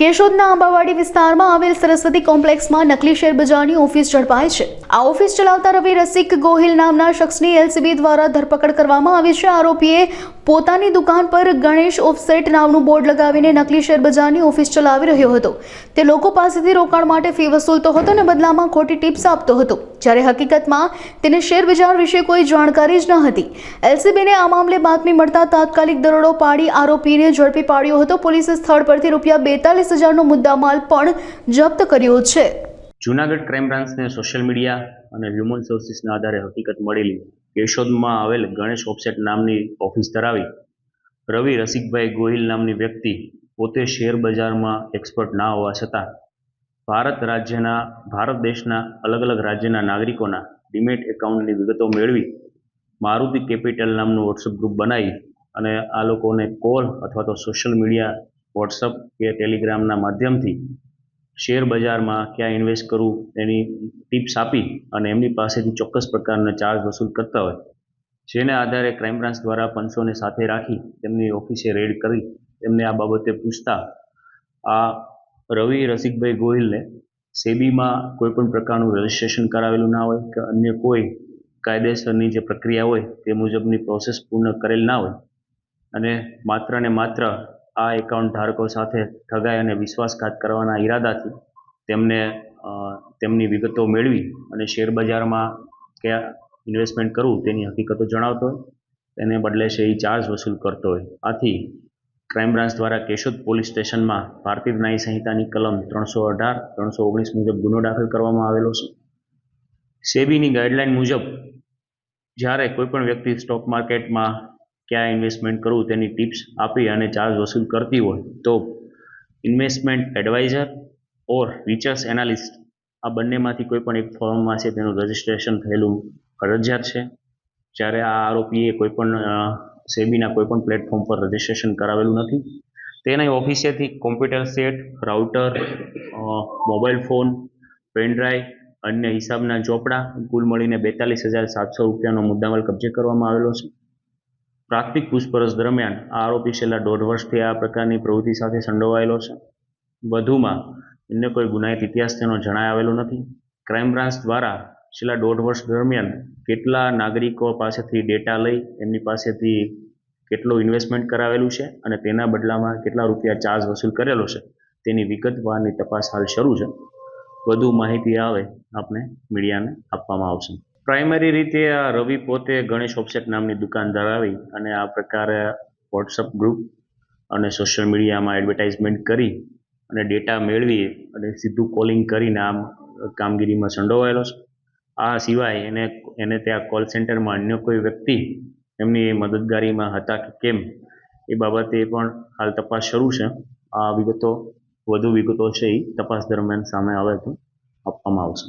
કેશોદના આંબાવાડી વિસ્તારમાં આવેલ સરસ્વતી કોમ્પ્લેક્સમાં નકલી શેરબજારની ઓફિસ ઝડપાઈ છે। આ ઓફિસ ચલાવતા રવિ રસિક ગોહિલ નામના શખ્સની એલસીબી દ્વારા ધરપકડ કરવામાં આવી છે। આરોપીએ પોતાની દુકાન પર ગણેશ ઓફસેટ નામનું બોર્ડ લગાવીને નકલી શેરબજારની ઓફિસ ચલાવી રહ્યો હતો। તે લોકો પાસેથી રોકાણ માટે ફી વસૂલતો હતો અને બદલામાં ખોટી ટિપ્સ આપતો હતો, જ્યારે હકીકતમાં તેને શેરબજાર વિશે કોઈ જાણકારી જ ન હતી। એલસીબીને આ મામલે બાતમી મળતા તાત્કાલિક દરોડો પાડી આરોપીને ઝડપી પાડ્યો હતો। પોલીસે સ્થળ પરથી ₹42,000નો મુદ્દામાલ પણ જપ્ત કર્યો છે। જૂનાગઢ ક્રાઇમ બ્રાન્ચને સોશિયલ મીડિયા અને હ્યુમન સોર્સિસના આધારે હકીકત મળેલી કેશોદમાં આવેલ ગણેશ ઓફસેટ નામની ઓફિસ ધરાવી રવિ રસિકભાઈ ગોહિલ નામની વ્યક્તિ પોતે શેર બજારમાં એક્સપર્ટ ના હોવા છતાં ભારત દેશના અલગ અલગ રાજ્યના નાગરિકોના ડીમેટ એકાઉન્ટની વિગતો મેળવી મારુતિ કેપિટલ નામનું વોટ્સઅપ ગ્રુપ બનાવી અને આ લોકોને કોલ અથવા તો સોશિયલ મીડિયા વોટ્સઅપ કે ટેલિગ્રામના માધ્યમથી શેર બજારમાં ક્યાં ઇન્વેસ્ટ કરવું એની ટિપ્સ આપી અને એમની પાસેથી ચોક્કસ પ્રકારના ચાર્જ વસૂલ કરતા હોય, જેને આધારે ક્રાઇમ બ્રાન્ચ દ્વારા પંચોને સાથે રાખી તેમની ઓફિસે રેડ કરી તેમને આ બાબતે પૂછતા આ રવિ રસિકભાઈ ગોહિલને સેબીમાં કોઈ પણ પ્રકારનું રજિસ્ટ્રેશન કરાવેલું ના હોય કે અન્ય કોઈ કાયદેસરની જે પ્રક્રિયા હોય તે મુજબની પ્રોસેસ પૂર્ણ કરેલ ના હોય અને માત્ર આ એકાઉન્ટ ધારકો સાથે ઠગાઈ અને વિશ્વાસઘાત કરવાના ઈરાદાથી તેમને તેમની વિગતો મેળવી અને શેર બજારમાં ક્યાં ઇન્વેસ્ટમેન્ટ કરવું તેની હકીકતો જણાવતો હોય, તેને બદલે છે એ ચાર્જ વસૂલ કરતો હોય। આથી ક્રાઇમ બ્રાન્ચ દ્વારા કેશોદ પોલીસ સ્ટેશનમાં ભારતીય ન્યાય સંહિતાની કલમ 318, 319 મુજબ ગુનો દાખલ કરવામાં આવેલો છે। સેબીની ગાઈડલાઇન મુજબ જ્યારે કોઈપણ વ્યક્તિ સ્ટોક માર્કેટમાં ક્યાં ઇન્વેસ્ટમેન્ટ કરવું તેની ટિપ્સ આપી અને ચાર્જ વસૂલ કરતી હોય તો ઇન્વેસ્ટમેન્ટ એડવાઇઝર ઓર રિસર્ચ એનાલિસ્ટ આ બંનેમાંથી કોઈ પણ એક ફોર્મમાં છે તેનું રજિસ્ટ્રેશન થયેલું ફરજિયાત છે। જ્યારે આ આરોપીએ કોઈપણ સેબીના કોઈપણ પ્લેટફોર્મ પર રજિસ્ટ્રેશન કરાવેલું નથી। તેની ઓફિસેથી computer set, router, mobile phone, pen drive, અન્ય હિસાબના ચોપડા કુલ મળીને ₹42,700નો મુદ્દામાલ કબજે કરવામાં આવેલો છે। પ્રાથમિક પૂછપરછ દરમિયાન આ આરોપી છેલ્લા 1.5 વર્ષથી આ પ્રકારની પ્રવૃત્તિ સાથે સંડોવાયેલો છે। વધુમાં અન્ય કોઈ ગુનાહિત ઇતિહાસ તેનો જણાઈ આવેલો નથી। ક્રાઇમ બ્રાન્ચ દ્વારા છેલ્લા 1.5 વર્ષ દરમિયાન કેટલા નાગરિકો પાસેથી ડેટા લઈ એમની પાસેથી કેટલું ઇન્વેસ્ટમેન્ટ કરાવેલું છે અને તેના બદલામાં કેટલા રૂપિયા ચાર્જ વસૂલ કરેલો છે તેની વિગતવારની તપાસ હાલ શરૂ છે। વધુ માહિતી આવે આપને મીડિયાને આપવામાં આવશે। પ્રાઇમરી રીતે આ રવિ પોતે ગણેશ ઓફસેટ નામની દુકાન ધરાવી અને આ પ્રકારે વોટ્સઅપ ગ્રુપ અને સોશિયલ મીડિયામાં એડવર્ટાઇઝમેન્ટ કરી અને ડેટા મેળવી અને સીધું કોલિંગ કરીને આમ કામગીરીમાં સંડોવાયેલો છે। આ સિવાય એને ત્યાં કોલ સેન્ટરમાં અન્ય કોઈ વ્યક્તિ એમની મદદગારીમાં હતા કે કેમ એ બાબતે પણ હાલ તપાસ શરૂ છે। આ વધુ વિગતો છે એ તપાસ દરમિયાન સામે આવે તો આપવામાં આવશે।